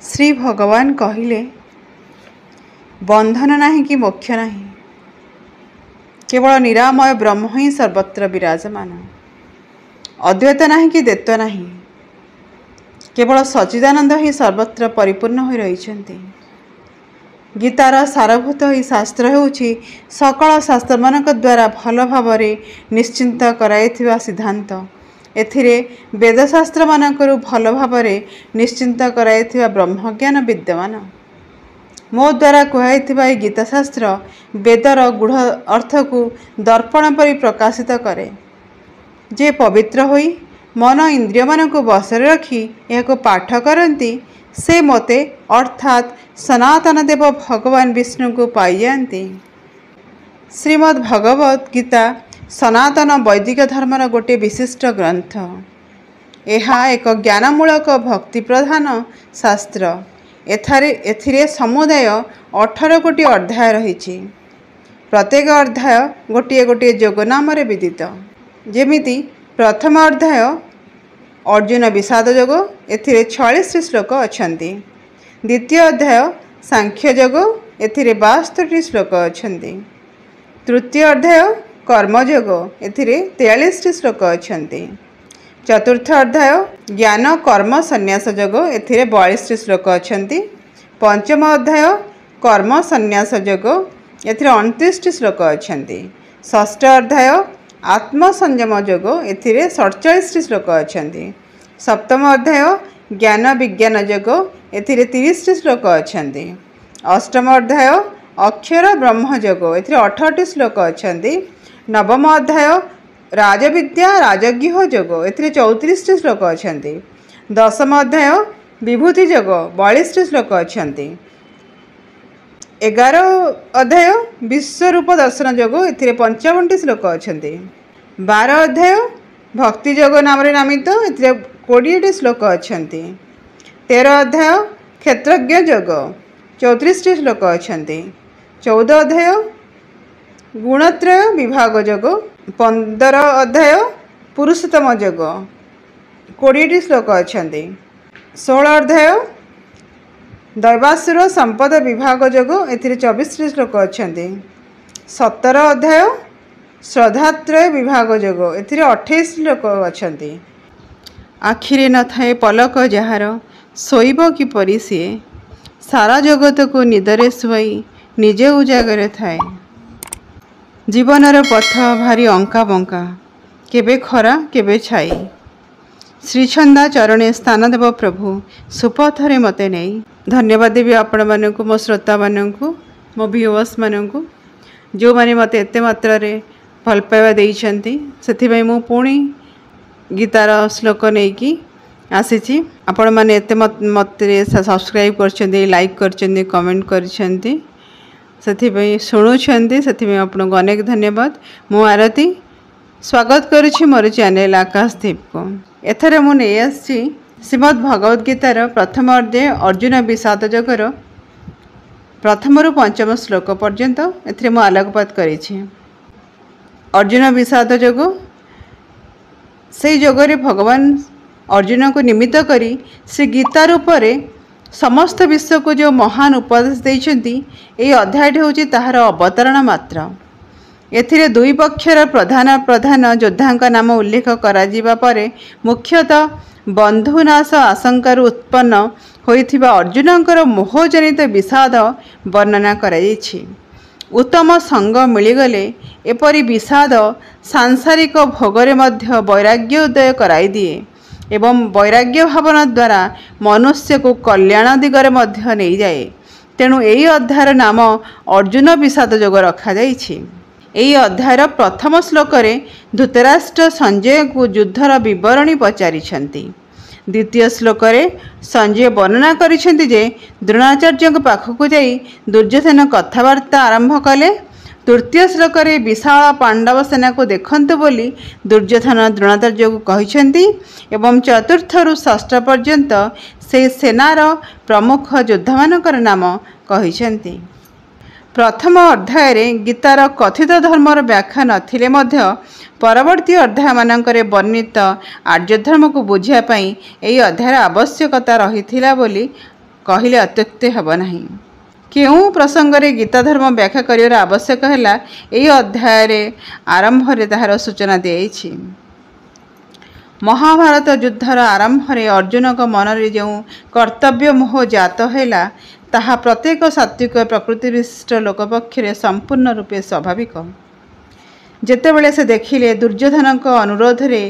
श्री भगवान कहिले बंधन नहीं कि मोक्ष नहीं, केवल निरामय ब्रह्म ही सर्वत्र विराजमान। अद्वैत नहीं कि द्वैत नहीं, केवल सच्चिदानंद ही सर्वत्र परिपूर्ण हो रही। गीतार सारभूत ही शास्त्र होउछि सकल शास्त्र मानक द्वारा भल भाव निश्चिंत कराइथिबा सिद्धांत। एथिरे वेदशास्त्र मानकरू भल भाव निश्चिंत कराइथिबा ब्रह्मज्ञान विद्यमान। मो द्वारा कहुवा गीताशास्त्र वेदर गूढ़ अर्थ को दर्पण परि प्रकाशित करे। जे पवित्र होई मन इंद्रिय मान को बसरे रखी यह पाठ करती से मते अर्थात सनातन देव भगवान विष्णु को पाई जाती। श्रीमद् भगवत गीता सनातन वैदिक धर्मर गोटे विशिष्ट ग्रंथ। यह एक ज्ञानमूलक भक्ति प्रधान शास्त्र। एथिरे समुदाय 18 कोटी अध्याय रही। प्रत्येक अध्याय गोटे गोटे जोग नाम विदित। जेमिति प्रथम अध्याय अर्जुन विषाद जोग, एथिरे 46 श्लोक अछंती। द्वितीय अध्याय सांख्य जोग, एथिरे 62 श्लोक अछंती। तृतीय अध्याय कर्मयोग, एथिरे 43 श्लोक अछंती। चतुर्थ अध्याय ज्ञान कर्म संन्यास योग, एथिरे 42 श्लोक अछंती। पंचम अध्याय कर्म संन्यास योग, एथिरे 29 श्लोक अछंती। षष्ठ अध्याय आत्म संयम योग, एथिरे 47 श्लोक अछंती। सप्तम अध्याय ज्ञान विज्ञान योग, एथिरे 30 श्लोक अछंती। अष्टम अध्याय अक्षर ब्रह्म योग, एथिरे 68 श्लोक अछंती। नवम अध्याय राजविद्या राजज्ञ योग, एथिरे 34 श्लोक अछंती। दशम अध्याय विभूति योग, 42 श्लोक अछंती। 11 अध्याय विश्वरूप दर्शन योग, एथिरे 55 श्लोक अछंती। 12 अध्याय भक्ति योग नाम नामित, एथिरे 20 श्लोक अछंती। 13 अध्याय क्षेत्रज्ञ योग, 34 श्लोक अछंती। 14 अध्याय गुणत्रय विभाग योग, 15 अध्याय पुरुषोत्तम योग, 20 श्लोक अछंती। 16 अध्याय दैवासुर संपद विभाग योग, एथिरे 24 श्लोक अछंती। 17 अध्याय श्रद्धात्रय विभाग योग, एथिरे 28 श्लोक अछंती। आखिरे न थाए पलक जहार सोइब किपरि सिए, सारा जगत को निदरे शुआई निजे उजागर थाए। जीवनर पथ भारी अंका बंका, केबे खरा केबे छाई। श्रीछंदा चरणे स्थान देव प्रभु सुपथरे मते नहीं। धन्यवाद देवी आपण मानकु, मो श्रोता मानकु, मो व्यूअर्स मानकु जो माने मते एते मात्रा रे भल पाइबा देइछंती। सेथिबे मु पुणी गीतार श्लोक नेकी आसीछि। आपण माने एते मते सब्सक्राइब करछंती, लाइक करछंती, कमेंट करछंती, सेथिबे शुणुछंती, सेथिबे आपनको अनेक धन्यवाद। मु आरती स्वागत करुछि मोर चैनल आकाशदीप को। एथरे मु नै आछि श्रीमद् भगवत गीतार प्रथम अध्याय अर्जुन विषाद योगर प्रथम रु पंचम श्लोक पर्यंत एथरे मु आलोकपात करिछि। अर्जुन विषाद योग से योगरे भगवान अर्जुन को निमित्त करी श्री गीता रूपरे समस्त विश्व को जो महान उपदेश देइछंती, एई अध्याय होछि ताहार अवतरण मात्र। एथिरे दुई पक्षर प्रधान प्रधान योद्धांक नाम उल्लेख करा जिबा परे मुख्यतः बंधुनाश आशंकार उत्पन्न होइथिबा अर्जुनकर मोहजनित विषाद वर्णना कराଯାଇଛି। उत्तम संग मिलिगले एपरि विषाद सांसारिक भोगरे मध्य वैराग्य उदय कराई दिए एवं वैराग्य भावना द्वारा मनुष्य को कल्याण दिगरे मध्य नहीं जाए। तेणु यही अध्यायर नाम अर्जुन विषाद योग रखा जाइछि। यही अध्यायर प्रथम श्लोक रे धृतराष्ट्र संजय को युद्धर विवरणी पचारिछंती। द्वितीय श्लोक रे संजय वर्णना करिछंती जे द्रोणाचार्य पाखक जाई दुर्योधन कथबार्ता आरंभ कले। तृतीय श्लोक रे विशाल पांडव सेना को देखंतु बोली दुर्योधन द्रोणाचार्य को कहिछंती एवं चतुर्थ रु षष्ठ पर्यंत से सेनार प्रमुख योद्धा मानकर नाम कहिछंती। प्रथम अध्याय रे गीतार कथित धर्मर व्याख्या नथिले मध्य परवर्ती अध्याय मानकरे वर्णित आर्य धर्म को बुझिया पई एई अध्यायर आवश्यकता रहिथिला बोली କହିଲେ ଅତ୍ୟୁକ୍ତି ହେବ ନାହିଁ। କେଉଁ ପ୍ରସଙ୍ଗରେ ଗୀତା ଧର୍ମ ବ୍ୟାଖ୍ୟା କରିବାର ଆବଶ୍ୟକ ହେଲା, ଏହି ଅଧ୍ୟାୟରେ ଆରମ୍ଭରେ ତାହାର ସୂଚନା ଦିଆଯାଇଛି। ମହାଭାରତ ଯୁଦ୍ଧର ଆରମ୍ଭରେ ଅର୍ଜୁନଙ୍କ ମନରେ ଯେଉଁ କର୍ତ୍ତବ୍ୟ ମୋହ ଜାତ ହେଲା, ତାହା ପ୍ରତ୍ୟେକ ସାତ୍ତ୍ୱିକ ପ୍ରକୃତିବିଶିଷ୍ଟ ଲୋକ ପକ୍ଷରେ ସମ୍ପୂର୍ଣ୍ଣ ରୂପେ ସ୍ୱାଭାବିକ। ଯେତେବେଳେ ସେ ଦେଖିଲେ ଦୁର୍ଯ୍ୟୋଧନଙ୍କ ଅନୁରୋଧରେ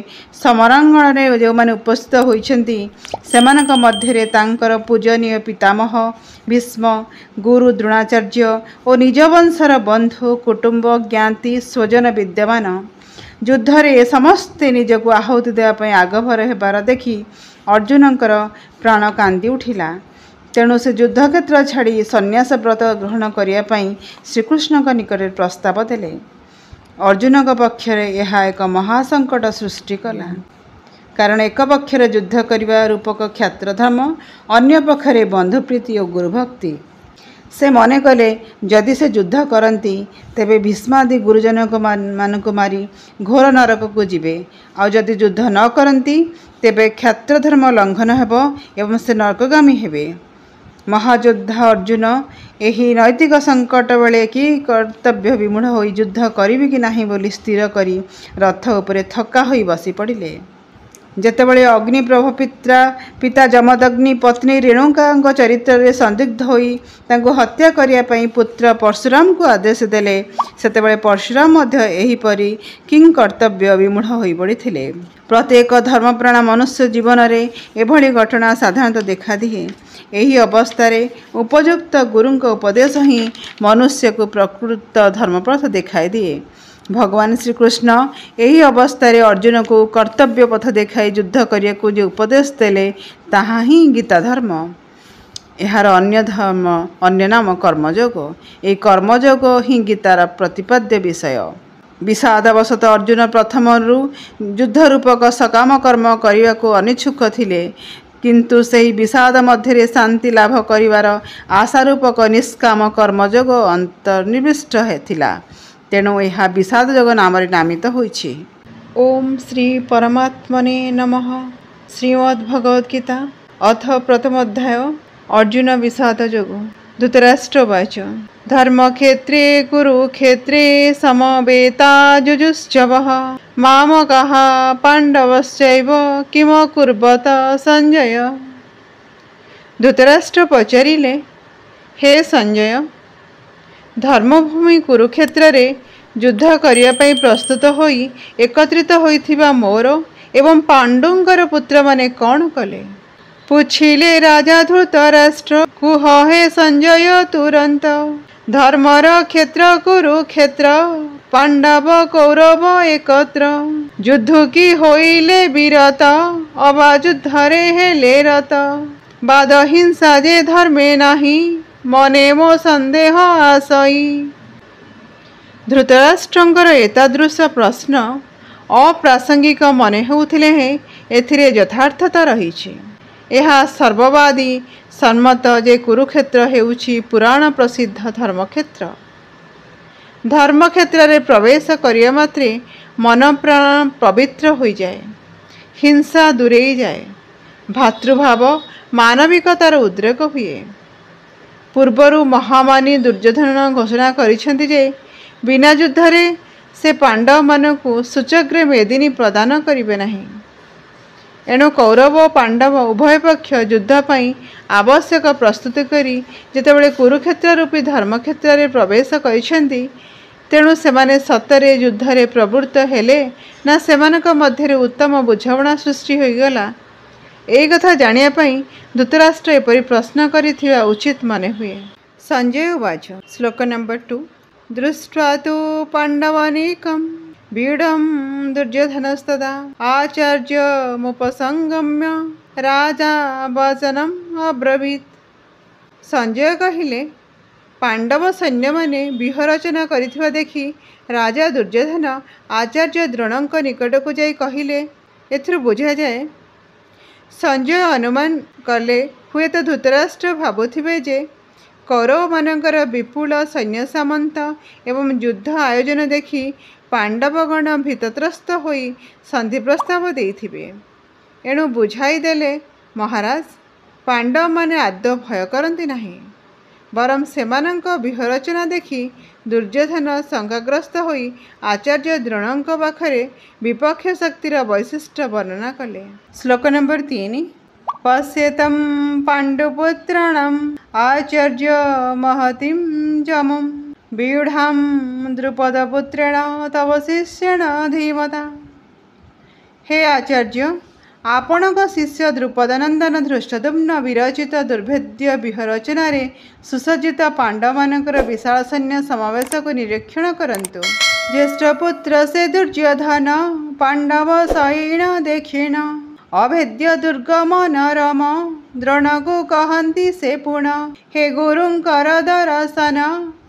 ସମରାଙ୍ଗଣରେ ଯେଉଁମାନେ ଉପସ୍ଥିତ ହୋଇଛନ୍ତି, ସେମାନଙ୍କ ମଧ୍ୟରେ ତାଙ୍କର ପୂଜନୀୟ ପିତାମହ ଭୀଷ୍ମ, ଗୁରୁ ଦ୍ରୋଣାଚାର୍ଯ୍ୟ ଓ ନିଜ ବଂଶର ବନ୍ଧୁ କୁଟୁମ୍ବ ଜ୍ଞାତି ସ୍ୱଜନ ବିଦ୍ୟମାନ, ଯୁଦ୍ଧରେ ସମସ୍ତେ ନିଜକୁ ଆହୁତି ଦେବା ପାଇଁ ଆଗଭର ହେବାର ଦେଖି ଅର୍ଜୁନଙ୍କର ପ୍ରାଣ କାନ୍ଦି ଉଠିଲା। ତେଣୁ ସେ ଯୁଦ୍ଧକ୍ଷେତ୍ର ଛାଡ଼ି ସନ୍ନ୍ୟାସ ବ୍ରତ ଗ୍ରହଣ କରିବା ପାଇଁ ଶ୍ରୀକୃଷ୍ଣଙ୍କ ନିକଟରେ ପ୍ରସ୍ତାବ ଦେଲେ। ଅର୍ଜୁନଙ୍କ ପକ୍ଷରେ ଏହା ଏକ ମହାସଙ୍କଟ ସୃଷ୍ଟି କଲା। କାରଣ ଏକ ପକ୍ଷରେ ଯୁଦ୍ଧ କରିବା ରୂପକ କ୍ଷାତ୍ରଧର୍ମ, ଅନ୍ୟ ପକ୍ଷରେ ବନ୍ଧୁପ୍ରୀତି ଓ ଗୁରୁଭକ୍ତି। ସେ ମନେ କଲେ, ଯଦି ସେ ଯୁଦ୍ଧ କରନ୍ତି ତେବେ ଭୀଷ୍ମାଦି ଗୁରୁଜନମାନଙ୍କୁ ମାରି ଘୋର ନରକକୁ ଯିବେ, ଆଉ ଯଦି ଯୁଦ୍ଧ ନ କରନ୍ତି ତେବେ କ୍ଷାତ୍ରଧର୍ମ ଲଙ୍ଘନ ହେବ ଏବଂ ସେ ନରକଗାମୀ ହେବେ। ମହାଯୋଦ୍ଧା ଅର୍ଜୁନ ଏହି ନୈତିକ ସଙ୍କଟ ବେଳେ କି କର୍ତ୍ତବ୍ୟ ବିମୂଢ଼ ହୋଇ ଯୁଦ୍ଧ କରିବି କି ନାହିଁ ବୋଲି ସ୍ଥିର କରି ରଥ ଉପରେ ଥକ୍କା ହୋଇ ବସି ପଡ଼ିଲେ। ଯେତେବେଳେ ଅଗ୍ନିପ୍ରଭ ପିତା ଯମଦଗ୍ନି ପତ୍ନୀ ରେଣୁକାଙ୍କ ଚରିତ୍ରରେ ସନ୍ଦିଗ୍ଧ ହୋଇ ତାଙ୍କୁ ହତ୍ୟା କରିବା ପାଇଁ ପୁତ୍ର ପରଶୁରାମଙ୍କୁ ଆଦେଶ ଦେଲେ, ସେତେବେଳେ ପରଶୁରାମ ମଧ୍ୟ ଏହିପରି କିଂକର୍ତ୍ତବ୍ୟ ବିମୂଢ଼ ହୋଇ ପଡ଼ିଥିଲେ। ପ୍ରତ୍ୟେକ ଧର୍ମପ୍ରାଣ ମନୁଷ୍ୟ ଜୀବନରେ ଏଭଳି ଘଟଣା ସାଧାରଣତଃ ଦେଖାଦିଏ। ଏହି ଅବସ୍ଥାରେ ଉପଯୁକ୍ତ ଗୁରୁଙ୍କ ଉପଦେଶ ହିଁ ମନୁଷ୍ୟକୁ ପ୍ରକୃତ ଧର୍ମପଥ ଦେଖାଇ ଦିଏ। ଭଗବାନ ଶ୍ରୀକୃଷ୍ଣ ଏହି ଅବସ୍ଥାରେ ଅର୍ଜୁନକୁ କର୍ତ୍ତବ୍ୟ ପଥ ଦେଖାଇ ଯୁଦ୍ଧ କରିବାକୁ ଯେ ଉପଦେଶ ଦେଲେ, ତାହା ହିଁ ଗୀତା ଧର୍ମ। ଏହାର ଅନ୍ୟ ନାମ କର୍ମଯୋଗ। ଏହି କର୍ମଯୋଗ ହିଁ ଗୀତାର ପ୍ରତିପାଦ୍ୟ ବିଷୟ। ବିଷାଦବଶତଃ ଅର୍ଜୁନ ପ୍ରଥମରୁ ଯୁଦ୍ଧ ରୂପକ ସକାମ କର୍ମ କରିବାକୁ ଅନିଚ୍ଛୁକ ଥିଲେ, କିନ୍ତୁ ସେହି ବିଷାଦ ମଧ୍ୟରେ ଶାନ୍ତି ଲାଭ କରିବାର ଆଶାରୂପକ ନିଷ୍କାମ କର୍ମଯୋଗ ଅନ୍ତର୍ନିବିଷ୍ଟ ଥିଲା। ତେଣୁ ଏହା ବିଷାଦ ଯୋଗ ନାମରେ ନାମିତ ହୋଇଛି। ଓಂ ଶ୍ରୀ ପରମାତ୍ମନେ ନମଃ। ଶ୍ରୀମଦ୍ ଭଗବତ୍ ଗୀତା ଅଥ ପ୍ରଥମ ଅଧ୍ୟାୟ ଅର୍ଜୁନ ବିଷାଦ ଯୋଗ। ଧୃତରାଷ୍ଟ୍ର ଉବାଚ ଧର୍ମକ୍ଷେତ୍ରେ କୁରୁକ୍ଷେତ୍ରେ ସମବେତାଯୁଯୁଶ୍ଚବଃ ମାମକାଃ ପାଣ୍ଡବଶ୍ଚୈବ କିମକୁର୍ବତ ସଞ୍ଜୟ। ଧୃତରାଷ୍ଟ୍ର ପଚାରିଲେ, ହେ ସଞ୍ଜୟ, ଧର୍ମଭୂମି କୁରୁକ୍ଷେତ୍ରରେ ଯୁଦ୍ଧ କରିବା ପାଇଁ ପ୍ରସ୍ତୁତ ହୋଇ ଏକତ୍ରିତ ହୋଇଥିବା ମୋର ଏବଂ ପାଣ୍ଡୁଙ୍କର ପୁତ୍ରମାନେ କ'ଣ କଲେ? ପୁଛିଲେ ରାଜା ଧୃତରାଷ୍ଟ୍ର, କୁହ ହେ ସଞ୍ଜୟ ତୁରନ୍ତ। ଧର୍ମର କ୍ଷେତ୍ର କୁରୁକ୍ଷେତ୍ର, ପାଣ୍ଡବ କୌରବ ଏକତ୍ର। ଯୁଦ୍ଧୁକି ହୋଇଲେ ବିରତ, ଅବା ଯୁଦ୍ଧରେ ହେଲେ ରତ। ବାଦ ହିଂସା ଯେ ଧର୍ମେ ନାହିଁ, ମନେ ମୋ ସନ୍ଦେହ ଆସଇ। ଧୃତରାଷ୍ଟ୍ରଙ୍କର ଏତାଦୃଶ ପ୍ରଶ୍ନ ଅପ୍ରାସଙ୍ଗିକ ମନେ ହେଉଥିଲେ ହେଁ ଏଥିରେ ଯଥାର୍ଥତା ରହିଛି। ଏହା ସର୍ବବାଦୀ ସମ୍ମତ ଯେ କୁରୁକ୍ଷେତ୍ର ହେଉଛି ପୁରାଣ ପ୍ରସିଦ୍ଧ ଧର୍ମକ୍ଷେତ୍ର। ଧର୍ମକ୍ଷେତ୍ରରେ ପ୍ରବେଶ କରିବା ମାତ୍ରେ ମନ ପ୍ରାଣ ପବିତ୍ର ହୋଇଯାଏ, ହିଂସା ଦୂରେଇ ଯାଏ, ଭାତୃଭାବ ମାନବିକତାର ଉଦ୍ରେକ ହୁଏ। ପୂର୍ବରୁ ମହାମାନି ଦୁର୍ଯ୍ୟୋଧନ ଘୋଷଣା କରିଛନ୍ତି ଯେ ବିନା ଯୁଦ୍ଧରେ ସେ ପାଣ୍ଡବମାନଙ୍କୁ ସୂଚକ୍ରେ ମେଦିନୀ ପ୍ରଦାନ କରିବେ ନାହିଁ। ଏଣୁ କୌରବ ଓ ପାଣ୍ଡବ ଉଭୟ ପକ୍ଷ ଯୁଦ୍ଧ ପାଇଁ ଆବଶ୍ୟକ ପ୍ରସ୍ତୁତି କରି ଯେତେବେଳେ କୁରୁକ୍ଷେତ୍ର ରୂପୀ ଧର୍ମକ୍ଷେତ୍ରରେ ପ୍ରବେଶ କରିଛନ୍ତି, ତେଣୁ ସେମାନେ ସତରେ ଯୁଦ୍ଧରେ ପ୍ରବୃତ୍ତ ହେଲେ ନା ସେମାନଙ୍କ ମଧ୍ୟରେ ଉତ୍ତମ ବୁଝାମଣା ସୃଷ୍ଟି ହୋଇଗଲା, ଏହି କଥା ଜାଣିବା ପାଇଁ ଧୃତରାଷ୍ଟ୍ର ଏପରି ପ୍ରଶ୍ନ କରିଥିବା ଉଚିତ ମନେ ହୁଏ। ସଞ୍ଜୟ ଉବାଚ ଶ୍ଲୋକ ନମ୍ବର 2 ଦୃଷ୍ଟ୍ୱା ତୁ ପାଣ୍ଡବାନୀକଂ ବ୍ୟୁଢ଼ଂ ଦୁର୍ଯ୍ୟୋଧନସ୍ତଦା ଆଚାର୍ଯ୍ୟମୁପସଂଗମ୍ୟ ରାଜା ବଚନମ୍ ଅବ୍ରବୀତ୍। ସଞ୍ଜୟ କହିଲେ, ପାଣ୍ଡବ ସୈନ୍ୟମାନେ ବ୍ୟୁହ ରଚନା କରିଥିବା ଦେଖି ରାଜା ଦୁର୍ଯ୍ୟୋଧନ ଆଚାର୍ଯ୍ୟ ଦ୍ରୋଣଙ୍କ ନିକଟକୁ ଯାଇ କହିଲେ। ଏଥିରୁ ବୁଝାଯାଏ, ସଞ୍ଜୟ ଅନୁମାନ କଲେ ହୁଏତ ଧୃତରାଷ୍ଟ୍ର ଭାବୁଥିବେ ଯେ କୌରବମାନଙ୍କର ବିପୁଳ ସୈନ୍ୟ ସାମନ୍ତ ଏବଂ ଯୁଦ୍ଧ ଆୟୋଜନ ଦେଖି ପାଣ୍ଡବଗଣ ଭୀତତ୍ରସ୍ତ ହୋଇ ସନ୍ଧି ପ୍ରସ୍ତାବ ଦେଇଥିବେ। ଏଣୁ ବୁଝାଇ ଦେଲେ, ମହାରାଜ, पांडवମାନେ आदौ भय करती नहीं, बरं सेमानंक व्यूहरचना देखि दुर्योधन शंकाग्रस्त होई आचार्य द्रोणंक पाखरे विपक्ष शक्तिर वैशिष्ट्य वर्णना कले। श्लोक नंबर 3। पश्येतं पाण्डुपुत्राणाम् आचार्य महतीं जमुं व्यूढां द्रुपदपुत्रेण तव शिष्येण धीमता। हे आचार्य, आपणक शिष्य द्रुपदनंदन धृष्टद्युम्न विरचित दुर्भेद्य व्यूहरचन सुसज्जित पांडवमानकर विशाल सैन्य समावेश को निरीक्षण करंतु। ज्येष्ठपुत्र से दुर्योधन पांडव सैन देखिन अभेद्य दुर्गम नरम द्रोण को कहती से पुण हे गुरुंकर दर्शन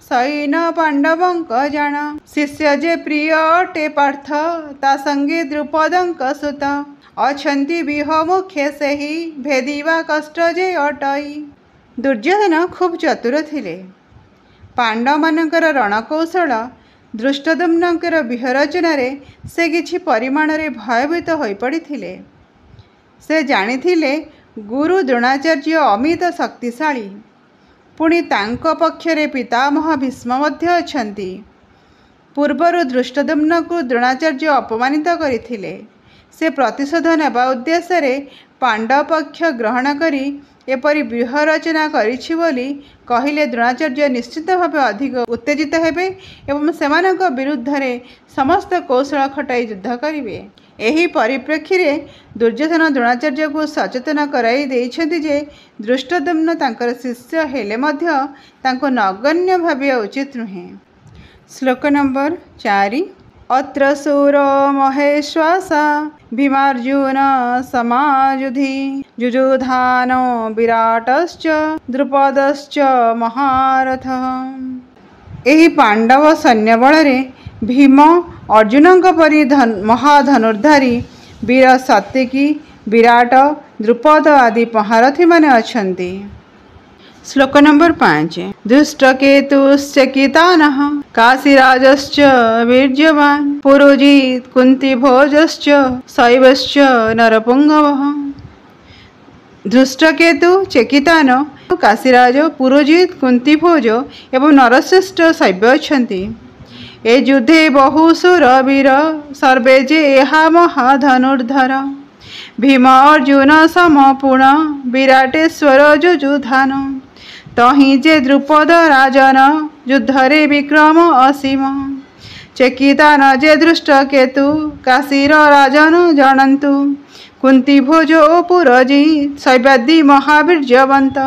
सैन पांडवंक जान शिष्य जे प्रिय अटे पार्थ ता संगे द्रुपदंक सुत अछंती विहमुखे से ही भेदिवा कष्ट जे अटई। दुर्योधन खूब चतुर थिले। पांडव मानकर रणकौशल धृष्टद्युम्नकर व्यूहरचन से किछि परिमाण रे भयभीत होई पड़िथिले। से जानिथिले गुरु द्रोणाचार्य अमित शक्तिशाली, पुणी तांको पक्षरे पितामह भीष्म मध्य अछंती। पूर्वरु धृष्टद्युम्न को द्रोणाचार्य अपमानित करिथिले। से प्रतिशोध नेबा उद्देश्य पांडव पक्ष ग्रहण करी एपरी व्यूह रचना करिछि बोली कहिले द्रोणाचार्य निश्चित भाव अधिक उत्तेजित हेबे एवं सेमानक विरुद्ध रे समस्त कौशल खटाई युद्ध करिवे। एही परिप्रेक्षी रे दुर्योधन द्रोणाचार्य को सचेतन कराई देइछन्ति जे धृष्टद्युम्न तांकर शिष्य हेले मध्य तांको नगण्य भाविया उचित नुहे। श्लोक नंबर 4। अत्र शूर महेश्वासा भीमार्जुन समायुधि जुजुधानो विराटश्च द्रुपदश्च महारथ। एही पांडव सैन्य बलरे भीम अर्जुनंक परि महाधनुर्धारी वीर सात्विकी विराट द्रुपद आदि महारथी माने अछंती। श्लोक नंबर 5। दुष्टकेतुश्चकितानः काशीराजश्च वीर्यवान् पुरोजित् कुन्तीभोजश्च शैवश्च नरपुंगवः। धृष्टकेतु चेकितान काशीराज पुरोजित् कुन्तीभोज एवं नरश्रेष्ठ शैव अछंती। ए युद्धे बहुसुर वीर सर्वे जे एहा महाधनुर्धर भीम अर्जुन समपूर्ण विराटेश्वर जुजुधान तहि जे द्रुपद राजन युद्धरे विक्रम असीम चेकितान जे दृष्टकेतु काशीर राजन जानन्तु कुन्तीभोज ओ पुरजित् शैवादि महावीर्यवन्त।